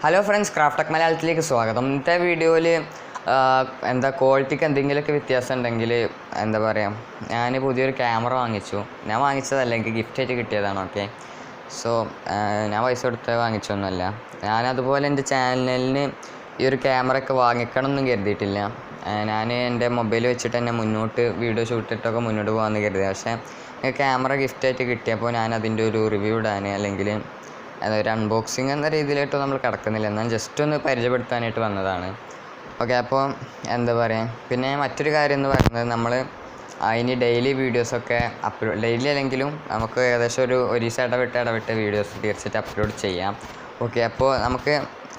Hello friends, ക്രാഫ്റ്റെക് മലയാളത്തിലേക്ക് സ്വാഗതം. ഇന്നത്തെ വീഡിയോയിൽ ക്വാളിറ്റിക്ക് എന്തെങ്കിലുമൊക്കെ വ്യത്യാസം ഉണ്ടെങ്കിൽ എന്താ പറയുക, ഞാൻ പുതിയൊരു ക്യാമറ വാങ്ങിച്ചു. ഞാൻ വാങ്ങിച്ചതല്ല, എനിക്ക് ഗിഫ്റ്റായിട്ട് കിട്ടിയതാണ്. ഓക്കെ, സോ ഞാൻ പൈസ കൊടുത്ത് വാങ്ങിച്ചൊന്നുമല്ല. ഞാനതുപോലെ എൻ്റെ ചാനലിന് ഈ ഒരു ക്യാമറയൊക്കെ വാങ്ങിക്കണം എന്നും കരുതിയിട്ടില്ല. ഞാൻ എൻ്റെ മൊബൈൽ വെച്ചിട്ട് തന്നെ മുന്നോട്ട് വീഡിയോ ഷൂട്ടിട്ടൊക്കെ മുന്നോട്ട് പോകാമെന്ന് കരുതി. പക്ഷേ ക്യാമറ ഗിഫ്റ്റായിട്ട് കിട്ടിയപ്പോൾ ഞാൻ അതിൻ്റെ ഒരു റിവ്യൂ ഇടാൻ, അല്ലെങ്കിൽ അതൊരു അൺബോക്സിങ് എന്ന രീതിയിലായിട്ട് നമ്മൾ കിടക്കുന്നില്ല, എന്നാൽ ജസ്റ്റ് ഒന്ന് പരിചയപ്പെടുത്താനായിട്ട് വന്നതാണ്. ഓക്കെ, അപ്പോൾ എന്താ പറയുക, പിന്നെ മറ്റൊരു കാര്യം എന്ന് പറയുന്നത്, നമ്മൾ ഇനി ഡെയിലി വീഡിയോസൊക്കെ ഡെയിലി അല്ലെങ്കിലും നമുക്ക് ഏകദേശം ഒരു ദിവസം ഇടവിട്ട് വീഡിയോസ് തീർച്ചയായിട്ടും അപ്ലോഡ് ചെയ്യാം. ഓക്കെ, അപ്പോൾ നമുക്ക്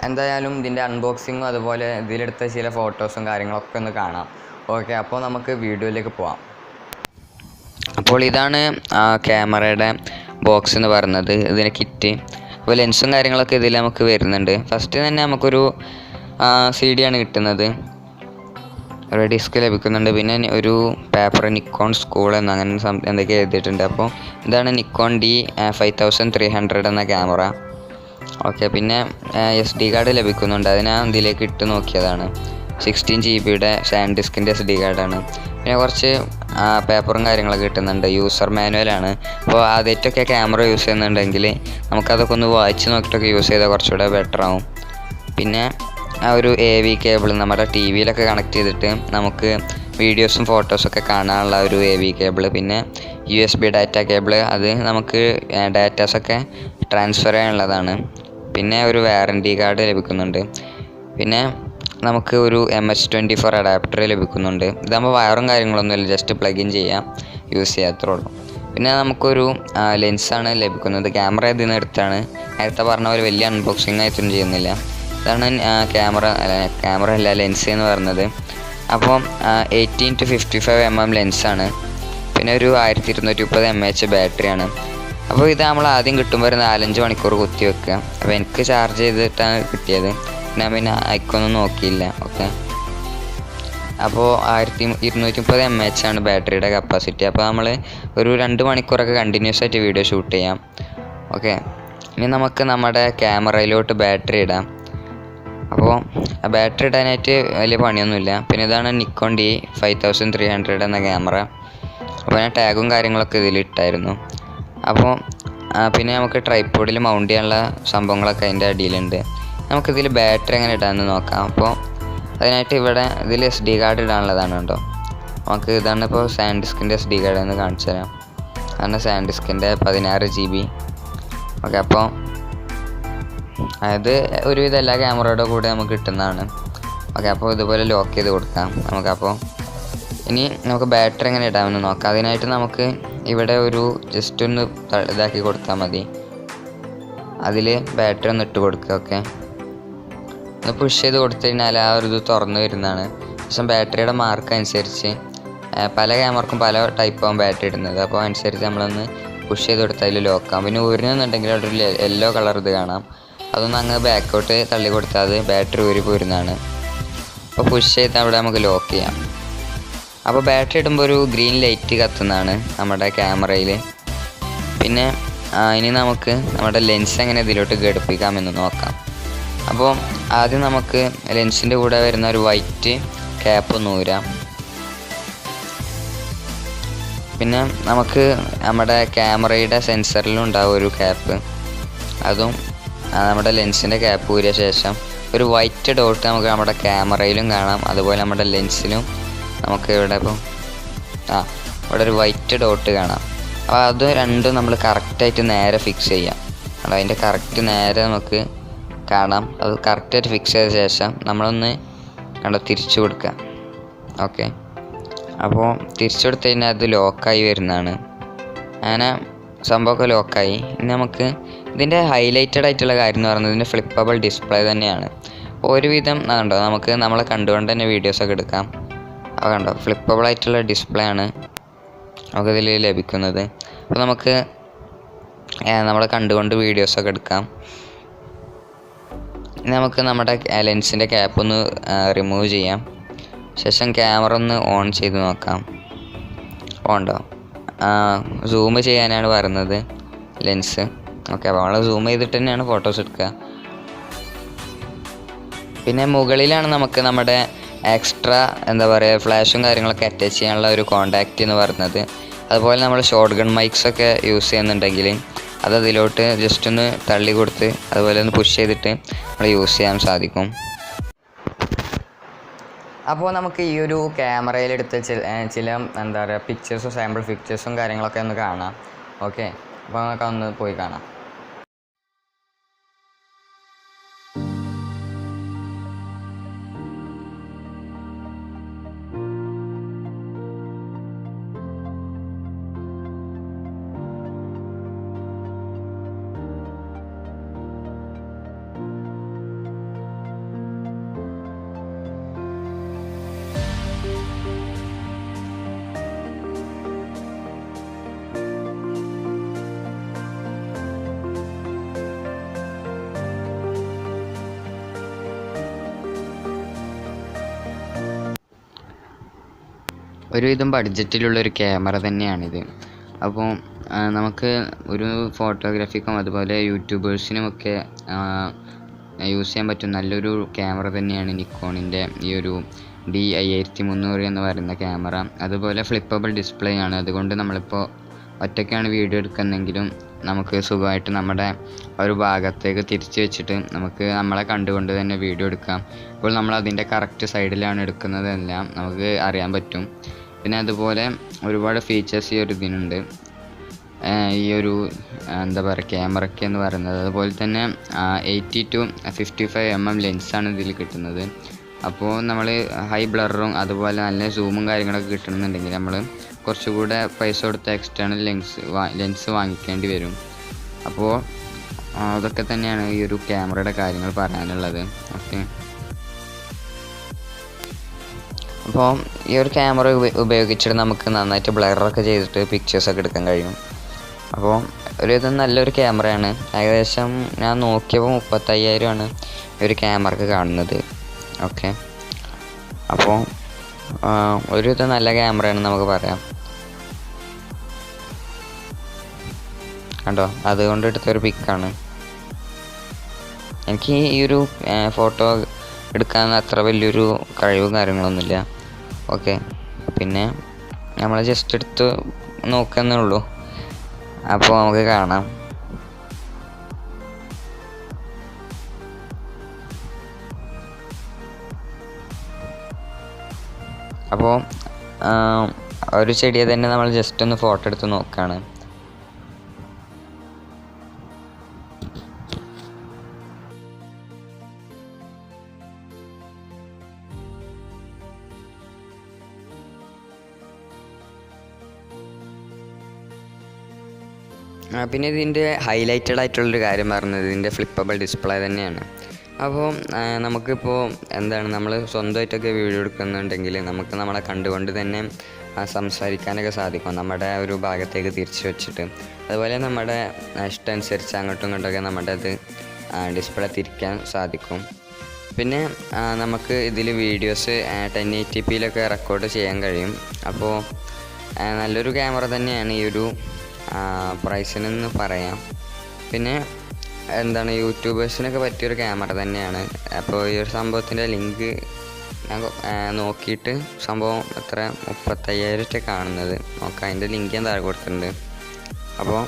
എന്തായാലും ഇതിൻ്റെ അൺബോക്സിങ്ങും അതുപോലെ ഇതിലെടുത്ത ചില ഫോട്ടോസും കാര്യങ്ങളൊക്കെ ഒന്ന് കാണാം. ഓക്കെ, അപ്പോൾ നമുക്ക് വീഡിയോയിലേക്ക് പോവാം. അപ്പോൾ ഇതാണ് ആ ക്യാമറയുടെ ബോക്സ് എന്ന് പറയുന്നത്, ഇതിൻ്റെ കിറ്റ്. അപ്പോൾ ലെൻസും കാര്യങ്ങളൊക്കെ ഇതിൽ നമുക്ക് വരുന്നുണ്ട്. ഫസ്റ്റ് തന്നെ നമുക്കൊരു CD ആണ് കിട്ടുന്നത്, ഒരു ഡിസ്ക് ലഭിക്കുന്നുണ്ട്. പിന്നെ ഒരു പേപ്പർ നിക്കോൺ സ്കൂൾ അങ്ങനെ എന്തൊക്കെ എഴുതിയിട്ടുണ്ട്. അപ്പോൾ ഇതാണ് നിക്കോൺ D5300 എന്ന ക്യാമറ. ഓക്കെ, പിന്നെ SD കാർഡ് ലഭിക്കുന്നുണ്ട്. അത് ഞാൻ ഇതിലേക്ക് ഇട്ട് നോക്കിയതാണ്. 16 GB സാൻഡ് ഡിസ്കിൻ്റെ SD കാർഡാണ്. പിന്നെ കുറച്ച് പേപ്പറും കാര്യങ്ങളൊക്കെ കിട്ടുന്നുണ്ട്. യൂസർ മാനുവലാണ്. അപ്പോൾ ആദ്യമായിട്ടൊക്കെ ക്യാമറ യൂസ് ചെയ്യുന്നുണ്ടെങ്കിൽ നമുക്കതൊക്കെ ഒന്ന് വായിച്ച് നോക്കിയിട്ടൊക്കെ യൂസ് ചെയ്താൽ കുറച്ചുകൂടെ ബെറ്റർ ആവും. പിന്നെ ഒരു AV കേബിൾ നമ്മുടെ TV കണക്ട് ചെയ്തിട്ട് നമുക്ക് വീഡിയോസും ഫോട്ടോസൊക്കെ കാണാനുള്ള ഒരു AV കേബിൾ. പിന്നെ USB ഡാറ്റ കേബിൾ, അത് നമുക്ക് ഡാറ്റാസൊക്കെ ട്രാൻസ്ഫർ ചെയ്യാനുള്ളതാണ്. പിന്നെ ഒരു വാറൻറ്റി കാർഡ് ലഭിക്കുന്നുണ്ട്. പിന്നെ നമുക്ക് ഒരു MH24 അഡാപ്റ്റർ ലഭിക്കുന്നുണ്ട്. ഇതാകുമ്പോൾ വയറും കാര്യങ്ങളൊന്നുമില്ല, ജസ്റ്റ് പ്ലഗ് ഇൻ ചെയ്യാം, യൂസ് ചെയ്യാത്രേ ഉള്ളൂ. പിന്നെ നമുക്കൊരു ലെൻസാണ് ലഭിക്കുന്നത്. ക്യാമറ ഇതിൽ നിന്ന് എടുത്താണ്. നേരത്തെ പറഞ്ഞ പോലെ വലിയ അൺബോക്സിങ് ആയിട്ടൊന്നും ചെയ്യുന്നില്ല. ഇതാണ് ക്യാമറ അല്ല, ലെൻസ് എന്ന് പറയുന്നത്. അപ്പോൾ 18-55 mm ലെൻസാണ്. പിന്നെ ഒരു 1230 mAh ബാറ്ററിയാണ്. അപ്പോൾ ഇത് നമ്മൾ ആദ്യം കിട്ടുമ്പോൾ ഒരു 4-5 മണിക്കൂർ കുത്തി വെക്കുക. അപ്പോൾ എനിക്ക് ചാർജ് ചെയ്തിട്ടാണ് കിട്ടിയത്. ഞാൻ പിന്നെ അയക്കൊന്നും നോക്കിയില്ല. ഓക്കെ, അപ്പോൾ 1230 mAh ആണ് ബാറ്ററിയുടെ കപ്പാസിറ്റി. അപ്പോൾ നമ്മൾ ഒരു 2 മണിക്കൂറൊക്കെ കണ്ടിന്യൂസ് ആയിട്ട് വീഡിയോ ഷൂട്ട് ചെയ്യാം. ഓക്കെ, ഇനി നമുക്ക് നമ്മുടെ ക്യാമറയിലോട്ട് ബാറ്ററി ഇടാം. അപ്പോൾ ബാറ്ററി ഇടാനായിട്ട് വലിയ പണിയൊന്നുമില്ല. പിന്നെ ഇതാണ് നിക്കോൺ D5300 എന്ന ക്യാമറ. അപ്പോൾ ഞാൻ ടാഗും കാര്യങ്ങളൊക്കെ ഇതിലിട്ടായിരുന്നു. അപ്പോൾ പിന്നെ നമുക്ക് ട്രൈപോഡിൽ മൗണ്ട് ചെയ്യാനുള്ള സംഭവങ്ങളൊക്കെ അതിൻ്റെ അടിയിലുണ്ട്. നമുക്കിതിൽ ബാറ്ററി എങ്ങനെ ഇടാമെന്ന് നോക്കാം. അപ്പോൾ അതിനായിട്ട് ഇതിൽ SD കാർഡ് ഇടാനുള്ളതാണ് കേട്ടോ. നമുക്ക് ഇതാണ് ഇപ്പോൾ സാൻഡ് ഡിസ്കിൻ്റെ SD കാർഡ് എന്ന് കാണിച്ചു തരാം. അതാണ് സാൻഡ് ഡിസ്കിൻ്റെ 16 GB. ഓക്കെ, അപ്പോൾ അത് ഒരുവിധം എല്ലാ ക്യാമറയുടെ കൂടെ നമുക്ക് കിട്ടുന്നതാണ്. ഓക്കെ, അപ്പോൾ ഇതുപോലെ ലോക്ക് ചെയ്ത് കൊടുക്കാം നമുക്കപ്പോൾ. ഇനി നമുക്ക് ബാറ്ററി എങ്ങനെ ഇടാമെന്ന് നോക്കാം. അതിനായിട്ട് നമുക്ക് ഇവിടെ ഒരു ജസ്റ്റ് ഒന്ന് ഇതാക്കി കൊടുത്താൽ മതി. അതിൽ ബാറ്ററി ഒന്ന് ഇട്ട് കൊടുക്കുക. ഓക്കെ, ഒന്ന് പുഷ് ചെയ്ത് കൊടുത്തു കഴിഞ്ഞാൽ ആ ഒരു ഇത് തുറന്നു വരുന്നതാണ്. പക്ഷേ ബാറ്ററിയുടെ മാർക്ക് അനുസരിച്ച് പല ക്യാമറക്കും പല ടൈപ്പാകും ബാറ്ററി ഇടുന്നത്. അപ്പോൾ അനുസരിച്ച് നമ്മളൊന്ന് പുഷ് ചെയ്ത് കൊടുത്താൽ അതിൽ ലോക്കാം. പിന്നെ ഊരുന്നുണ്ടെങ്കിൽ അവിടെ ഒരു യെല്ലോ കളർ ഇത് കാണാം. അതൊന്ന് അങ്ങ് ബാക്കോട്ട് തള്ളി കൊടുത്താൽ അത് ബാറ്ററി ഊരി പോരുന്നതാണ്. അപ്പോൾ പുഷ് ചെയ്ത് അവിടെ നമുക്ക് ലോക്ക് ചെയ്യാം. അപ്പോൾ ബാറ്ററി ഇടുമ്പോൾ ഒരു ഗ്രീൻ ലൈറ്റ് കത്തുന്നതാണ് നമ്മുടെ ക്യാമറയിൽ. പിന്നെ ഇനി നമുക്ക് നമ്മുടെ ലെൻസ് എങ്ങനെ ഇതിലോട്ട് ഘടിപ്പിക്കാമെന്ന് നോക്കാം. അപ്പോൾ ആദ്യം നമുക്ക് ലെൻസിൻ്റെ കൂടെ വരുന്ന ഒരു വൈറ്റ് ക്യാപ്പ് ഒന്ന് ഊരാം. പിന്നെ നമുക്ക് നമ്മുടെ ക്യാമറയുടെ സെൻസറിലും ഉണ്ടാവും ഒരു ക്യാപ്പ്, അതും നമ്മുടെ ലെൻസിൻ്റെ ക്യാപ്പ് ഊരിയ ശേഷം ഒരു വൈറ്റ് ഡോട്ട് നമുക്ക് നമ്മുടെ ക്യാമറയിലും കാണാം, അതുപോലെ നമ്മുടെ ലെൻസിലും നമുക്ക് ഇവിടെ ഇവിടെ ഒരു വൈറ്റ് ഡോട്ട് കാണാം. അപ്പോൾ അത് രണ്ടും നമ്മൾ കറക്റ്റായിട്ട് നേരെ ഫിക്സ് ചെയ്യാം. അതിൻ്റെ കറക്റ്റ് നേരെ നമുക്ക് കാണാം. അത് കറക്റ്റായിട്ട് ഫിക്സ് ചെയ്ത ശേഷം നമ്മളൊന്ന് തിരിച്ചു കൊടുക്കുക. ഓക്കെ, അപ്പോൾ തിരിച്ചു കൊടുത്തു കഴിഞ്ഞാൽ അത് ലോക്കായി വരുന്നതാണ്. അങ്ങനെ സംഭവമൊക്കെ ലോക്കായി. ഇനി നമുക്ക് ഇതിൻ്റെ ഹൈലൈറ്റഡ് ആയിട്ടുള്ള കാര്യം എന്ന് പറയുന്നത് ഇതിൻ്റെ ഫ്ലിപ്പബിൾ ഡിസ്പ്ലേ തന്നെയാണ്. ഒരുവിധം കണ്ടോ, നമുക്ക് നമ്മളെ കണ്ടുകൊണ്ട് തന്നെ വീഡിയോസൊക്കെ എടുക്കാം. അപ്പോൾ കണ്ടോ, ഫ്ലിപ്പബിൾ ആയിട്ടുള്ള ഡിസ്പ്ലേ ആണ് നമുക്കിതിൽ ലഭിക്കുന്നത്. അപ്പോൾ നമുക്ക് നമ്മളെ കണ്ടുകൊണ്ട് വീഡിയോസൊക്കെ എടുക്കാം. ഇനി നമുക്ക് നമ്മുടെ ലെൻസിൻ്റെ ക്യാപ്പ് ഒന്ന് റിമൂവ് ചെയ്യാം. ശേഷം ക്യാമറ ഒന്ന് ഓൺ ചെയ്ത് നോക്കാം. ഉണ്ടോ, സൂം ചെയ്യാനാണ് പറയുന്നത് ലെൻസ്. ഓക്കെ, അപ്പോൾ നമ്മൾ സൂം ചെയ്തിട്ട് തന്നെയാണ് ഫോട്ടോസ് എടുക്കുക. പിന്നെ മുകളിലാണ് നമുക്ക് നമ്മുടെ എക്സ്ട്രാ എന്താ പറയുക ഫ്ലാഷും കാര്യങ്ങളൊക്കെ അറ്റാച്ച് ചെയ്യാനുള്ള ഒരു കോണ്ടാക്റ്റ് എന്ന് പറയുന്നത്. അതുപോലെ നമ്മൾ ഷോർട്ട് ഗൺ മൈക്സൊക്കെ യൂസ് ചെയ്യുന്നുണ്ടെങ്കിൽ അത് അതിലോട്ട് ജസ്റ്റ് ഒന്ന് തള്ളി കൊടുത്ത് അതുപോലെ ഒന്ന് പുഷ് ചെയ്തിട്ട് നമ്മൾ യൂസ് ചെയ്യാൻ സാധിക്കും. അപ്പോൾ നമുക്ക് ഈ ഒരു ക്യാമറയിലെടുത്ത് ചില എന്താ പറയുക പിക്ചേഴ്സും സാമ്പിൾ പിക്ചേഴ്സും കാര്യങ്ങളൊക്കെ ഒന്ന് കാണാം. ഓക്കെ, അപ്പോൾ നമുക്ക് ഒന്ന് പോയി കാണാം. ഒരുവിധം ബഡ്ജറ്റിലുള്ളൊരു ക്യാമറ തന്നെയാണിത്. അപ്പോൾ നമുക്ക് ഒരു ഫോട്ടോഗ്രാഫിക്കും അതുപോലെ യൂട്യൂബേഴ്സിനുമൊക്കെ യൂസ് ചെയ്യാൻ പറ്റും നല്ലൊരു ക്യാമറ തന്നെയാണ് നിക്കോണിൻ്റെ ഈ ഒരു D5300 എന്ന് പറയുന്ന ക്യാമറ. അതുപോലെ ഫ്ലിപ്പബിൾ ഡിസ്പ്ലേ ആണ്. അതുകൊണ്ട് നമ്മളിപ്പോൾ ഒറ്റയ്ക്കാണ് വീഡിയോ എടുക്കുന്നതെങ്കിലും നമുക്ക് സുഖമായിട്ട് നമ്മുടെ ഒരു ഭാഗത്തേക്ക് തിരിച്ച് വെച്ചിട്ട് നമുക്ക് നമ്മളെ കണ്ടുകൊണ്ട് തന്നെ വീഡിയോ എടുക്കാം. ഇപ്പോൾ നമ്മൾ അതിൻ്റെ കറക്റ്റ് സൈഡിലാണ് എടുക്കുന്നതെല്ലാം നമുക്ക് അറിയാൻ പറ്റും. പിന്നെ അതുപോലെ ഒരുപാട് ഫീച്ചേഴ്സ് ഈ ഒരു ഇതിനുണ്ട്, ഈ ഒരു എന്താ പറയുക ക്യാമറയ്ക്ക് എന്ന് പറയുന്നത്. അതുപോലെ തന്നെ 80 to 55 mm ലെൻസാണ് ഇതിൽ കിട്ടുന്നത്. അപ്പോൾ നമ്മൾ ഹൈ ബ്ലറും അതുപോലെ നല്ല സൂമും കാര്യങ്ങളൊക്കെ കിട്ടണമെന്നുണ്ടെങ്കിൽ നമ്മൾ കുറച്ചുകൂടെ പൈസ കൊടുത്ത എക്സ്റ്റേണൽ ലെൻസ് വാങ്ങിക്കേണ്ടി വരും. അപ്പോൾ അതൊക്കെ തന്നെയാണ് ഈ ഒരു ക്യാമറയുടെ കാര്യങ്ങൾ പറയാനുള്ളത്. ഓക്കെ, അപ്പോൾ ഈ ഒരു ക്യാമറ ഉപയോഗിച്ചിട്ട് നമുക്ക് നന്നായിട്ട് ബ്ലറൊക്കെ ചെയ്തിട്ട് പിക്ചേഴ്സൊക്കെ എടുക്കാൻ കഴിയും. അപ്പോൾ ഒരുവിധം നല്ലൊരു ക്യാമറയാണ്. ഏകദേശം ഞാൻ നോക്കിയപ്പോൾ 35,000 ഈ ഒരു ക്യാമറക്ക് കാണുന്നത്. ഓക്കെ, അപ്പോൾ ഒരുവിധം നല്ല ക്യാമറയാണ് നമുക്ക് പറയാം. കണ്ടോ, അതുകൊണ്ട് എടുത്തൊരു പിക്കാണ്. എനിക്ക് ഈ ഒരു ഫോട്ടോ എടുക്കാൻ അത്ര വലിയൊരു കഴിവും കാര്യങ്ങളൊന്നുമില്ല. ഓക്കെ, പിന്നെ നമ്മൾ ജസ്റ്റ് എടുത്ത് നോക്കുന്നേ ഉള്ളൂ. അപ്പോൾ നമുക്ക് കാണാം. അപ്പോൾ ഒരു ചെടിയെ തന്നെ നമ്മൾ ജസ്റ്റ് ഒന്ന് ഫോട്ടോ എടുത്ത് നോക്കുകയാണ്. പിന്നെ ഇതിൻ്റെ ഹൈലൈറ്റഡ് ആയിട്ടുള്ളൊരു കാര്യം പറയുന്നത് ഇതിൻ്റെ ഫ്ലിപ്പബിൾ ഡിസ്പ്ലേ തന്നെയാണ്. അപ്പോൾ നമുക്കിപ്പോൾ എന്താണ് നമ്മൾ സ്വന്തമായിട്ടൊക്കെ വീഡിയോ എടുക്കുന്നുണ്ടെങ്കിൽ നമുക്ക് നമ്മളെ കണ്ടുകൊണ്ട് തന്നെ സംസാരിക്കാനൊക്കെ സാധിക്കും, നമ്മുടെ ഒരു ഭാഗത്തേക്ക് തിരിച്ചു വെച്ചിട്ട്. അതുപോലെ നമ്മുടെ ഇഷ്ടമനുസരിച്ച് അങ്ങോട്ടും ഇങ്ങോട്ടൊക്കെ നമ്മുടെ അത് ഡിസ്പ്ലേ തിരിക്കാൻ സാധിക്കും. പിന്നെ നമുക്ക് ഇതിൽ വീഡിയോസ് 1080p റെക്കോർഡ് ചെയ്യാൻ കഴിയും. അപ്പോൾ നല്ലൊരു ക്യാമറ തന്നെയാണ് ഈ ഒരു പ്രൈസിനെന്ന് പറയാം. പിന്നെ എന്താണ് യൂട്യൂബേഴ്സിനൊക്കെ പറ്റിയൊരു ക്യാമറ തന്നെയാണ്. അപ്പോൾ ഈ ഒരു സംഭവത്തിൻ്റെ ലിങ്ക് ഞാൻ നോക്കിയിട്ട് സംഭവം എത്ര 35,000 കാണുന്നത് നോക്കാം. അതിൻ്റെ ലിങ്ക് ഞാൻ താഴെ കൊടുത്തിട്ടുണ്ട്. അപ്പോൾ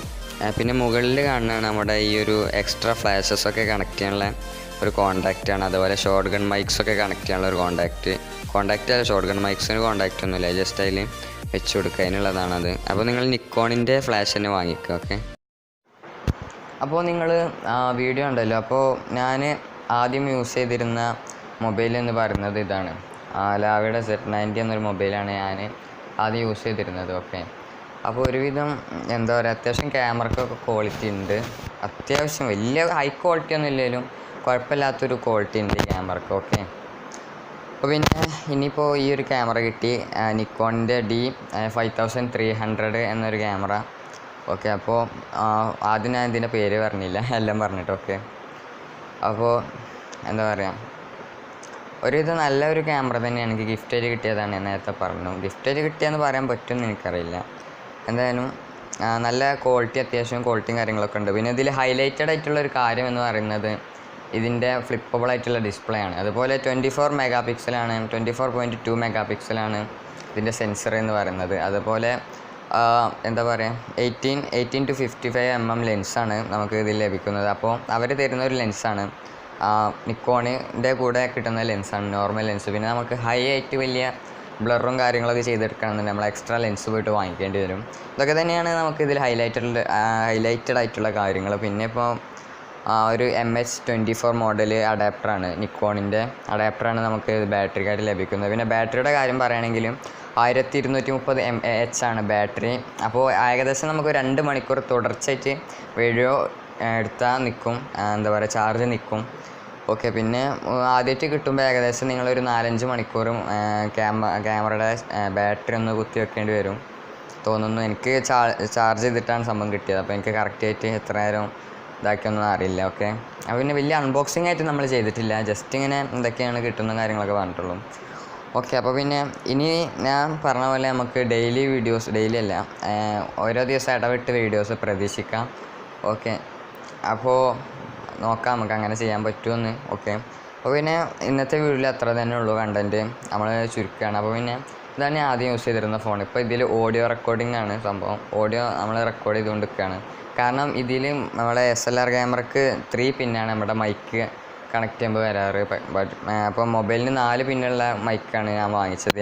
പിന്നെ മുകളിൽ കാണുന്നതാണ് നമ്മുടെ ഈ ഒരു എക്സ്ട്രാ ഫ്ലാഷസൊക്കെ കണക്ട് ചെയ്യാനുള്ള ഒരു കോണ്ടാക്റ്റാണ്. അതുപോലെ ഷോർട്ട് ഗൺ മൈക്സൊക്കെ കണക്ട് ചെയ്യാനുള്ള ഒരു കോണ്ടാക്റ്റ് അല്ല, ഷോർട്ട് ഗൺ മൈക്സിന് കോണ്ടാക്റ്റ് ഒന്നുമില്ല, ജസ്റ്റ് അതിൽ വെച്ച് കൊടുക്കുക അതിനുള്ളതാണത്. അപ്പോൾ നിങ്ങൾ നിക്കോണിൻ്റെ ഫ്ലാഷ് തന്നെ വാങ്ങിക്കുക. ഓക്കെ, അപ്പോൾ നിങ്ങൾ വീഡിയോ ഉണ്ടല്ലോ, അപ്പോൾ ഞാൻ ആദ്യം യൂസ് ചെയ്തിരുന്ന മൊബൈൽ എന്ന് പറയുന്നത് ഇതാണ്, ലാവയുടെ Z90 എന്നൊരു മൊബൈലാണ് ഞാൻ ആദ്യം യൂസ് ചെയ്തിരുന്നത്. ഓക്കെ, അപ്പോൾ ഒരുവിധം എന്താ പറയുക അത്യാവശ്യം ക്യാമറക്കൊക്കെ ക്വാളിറ്റി ഉണ്ട്. അത്യാവശ്യം വലിയ ഹൈ ക്വാളിറ്റി ഒന്നും ഇല്ലെങ്കിലും കുഴപ്പമില്ലാത്തൊരു ക്വാളിറ്റി ഉണ്ട് ഈ ക്യാമറക്ക്. ഓക്കെ, അപ്പോൾ പിന്നെ ഇനിയിപ്പോൾ ഈ ഒരു ക്യാമറ കിട്ടി, നിക്കോണിൻ്റെ D5300 എന്നൊരു ക്യാമറ. ഓക്കെ, അപ്പോൾ ആദ്യം ഞാൻ ഇതിൻ്റെ പേര് പറഞ്ഞില്ല, എല്ലാം പറഞ്ഞിട്ട്. ഓക്കെ, അപ്പോൾ എന്താ പറയുക ഒരുവിധം നല്ലൊരു ക്യാമറ തന്നെയാണ്. എനിക്ക് ഗിഫ്റ്റായിട്ട് കിട്ടിയതാണ്, ഞാൻ നേരത്തെ പറഞ്ഞു. ഗിഫ്റ്റായിട്ട് കിട്ടിയെന്ന് പറയാൻ പറ്റുമെന്ന് എനിക്കറിയില്ല. എന്തായാലും നല്ല ക്വാളിറ്റി, അത്യാവശ്യം ക്വാളിറ്റിയും കാര്യങ്ങളൊക്കെ ഉണ്ട്. പിന്നെ ഇതിൽ ഹൈലൈറ്റഡ് ആയിട്ടുള്ളൊരു കാര്യം എന്ന് പറയുന്നത് ഇതിൻ്റെ ഫ്ലിപ്പബിൾ ആയിട്ടുള്ള ഡിസ്പ്ലേ ആണ്. അതുപോലെ 24 മെഗാ പിക്സലാണ്, 24.2 മെഗാ പിക്സലാണ് ഇതിൻ്റെ സെൻസർ എന്ന് പറയുന്നത്. അതുപോലെ എന്താ പറയുക 18 to 55 mm ലെൻസാണ് നമുക്ക് ഇതിൽ ലഭിക്കുന്നത്. അപ്പോൾ അവർ തരുന്ന ഒരു ലെൻസാണ്, നിക്കോണിൻ്റെ കൂടെ കിട്ടുന്ന ലെൻസാണ്, നോർമൽ ലെൻസ്. പിന്നെ നമുക്ക് ഹൈ ആയിട്ട് വലിയ ബ്ലറും കാര്യങ്ങളൊക്കെ ചെയ്തെടുക്കണമെന്നുണ്ടെങ്കിൽ നമ്മൾ എക്സ്ട്രാ ലെൻസ് പോയിട്ട് വാങ്ങിക്കേണ്ടി വരും. ഇതൊക്കെ തന്നെയാണ് നമുക്ക് ഇതിൽ ഹൈലൈറ്റഡ് ആയിട്ടുള്ള കാര്യങ്ങൾ. പിന്നെ ഇപ്പോൾ ഒരു MH24 മോഡൽ അഡാപ്റ്ററാണ്, നിക്കോണിൻ്റെ അഡാപ്റ്ററാണ് നമുക്ക് ബാറ്ററിക്കായിട്ട് ലഭിക്കുന്നത്. പിന്നെ ബാറ്ററിയുടെ കാര്യം പറയുകയാണെങ്കിലും 1230 mAh ആണ് ബാറ്ററി. അപ്പോൾ ഏകദേശം നമുക്ക് 2 മണിക്കൂർ തുടർച്ചയായിട്ട് വീഡിയോ എടുത്താൽ നിൽക്കും, എന്താ പറയുക ചാർജ് നിൽക്കും. ഓക്കെ. പിന്നെ ആദ്യമായിട്ട് കിട്ടുമ്പോൾ ഏകദേശം നിങ്ങളൊരു 4-5 മണിക്കൂറും ക്യാമറയുടെ ബാറ്ററി ഒന്ന് കുത്തി വെക്കേണ്ടി വരും തോന്നുന്നു. എനിക്ക് ചാർജ് ചെയ്തിട്ടാണ് സംഭവം കിട്ടിയത്. അപ്പോൾ എനിക്ക് കറക്റ്റായിട്ട് എത്ര നേരം ഇതാക്കിയൊന്നും അറിയില്ല. ഓക്കെ. അപ്പോൾ പിന്നെ വലിയ അൺബോക്സിംഗ് ആയിട്ട് നമ്മൾ ചെയ്തിട്ടില്ല, ജസ്റ്റ് ഇങ്ങനെ എന്തൊക്കെയാണ് കിട്ടുന്ന കാര്യങ്ങളൊക്കെ പറഞ്ഞിട്ടുള്ളൂ. ഓക്കെ. അപ്പോൾ പിന്നെ ഇനി ഞാൻ പറഞ്ഞ പോലെ നമുക്ക് ഡെയിലി അല്ല, ഓരോ ദിവസം ഇടവിട്ട് വീഡിയോസ് പ്രതീക്ഷിക്കാം. ഓക്കെ. അപ്പോൾ നോക്കാം നമുക്ക് അങ്ങനെ ചെയ്യാൻ പറ്റുമെന്ന്. ഓക്കെ. അപ്പോൾ പിന്നെ ഇന്നത്തെ വീഡിയോയിൽ അത്ര തന്നെ ഉള്ളൂ കണ്ടൻറ്റ്, നമ്മൾ ചുരുക്കുകയാണ്. അപ്പോൾ പിന്നെ ഇതാണ് ഞാൻ ആദ്യം യൂസ് ചെയ്തിരുന്ന ഫോൺ. ഇപ്പോൾ ഇതിൽ ഓഡിയോ റെക്കോർഡിംഗ് ആണ് സംഭവം, ഓഡിയോ നമ്മൾ റെക്കോർഡ് ചെയ്തുകൊണ്ട് നിൽക്കുകയാണ്. കാരണം ഇതിൽ നമ്മളെ SLR ക്യാമറയ്ക്ക് 3 പിന്നാണ് നമ്മുടെ മൈക്ക് കണക്ട് ചെയ്യുമ്പോൾ വരാറ്. അപ്പോൾ മൊബൈലിന് 4 പിന്നുള്ള മൈക്കാണ് ഞാൻ വാങ്ങിച്ചത്.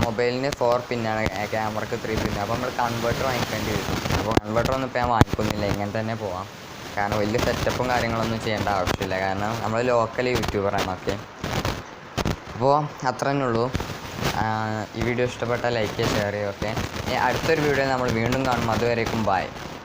മൊബൈലിന് 4 പിന്നാണ്, ക്യാമറയ്ക്ക് 3 പിന്നാണ്. അപ്പോൾ നമ്മൾ കൺവേർട്ടർ വാങ്ങിക്കേണ്ടി വരും. അപ്പോൾ കൺവേർട്ടർ ഒന്നും ഇപ്പോൾ ഞാൻ വാങ്ങിക്കുന്നില്ല, ഇങ്ങനെ തന്നെ പോവാം. കാരണം വലിയ സെറ്റപ്പും കാര്യങ്ങളൊന്നും ചെയ്യേണ്ട ആവശ്യമില്ല, കാരണം നമ്മൾ ലോക്കൽ യൂട്യൂബറാണ്. ഓക്കെ. അപ്പോൾ അത്ര തന്നെ ഉള്ളൂ. ഈ വീഡിയോ ഇഷ്ടപ്പെട്ടാൽ ലൈക്ക് ചെയ്യുക, ഷെയർ ചെയ്യുക. ഓക്കെ. അടുത്തൊരു വീഡിയോ നമ്മൾ വീണ്ടും കാണും. അതുവരേക്കും ബൈ.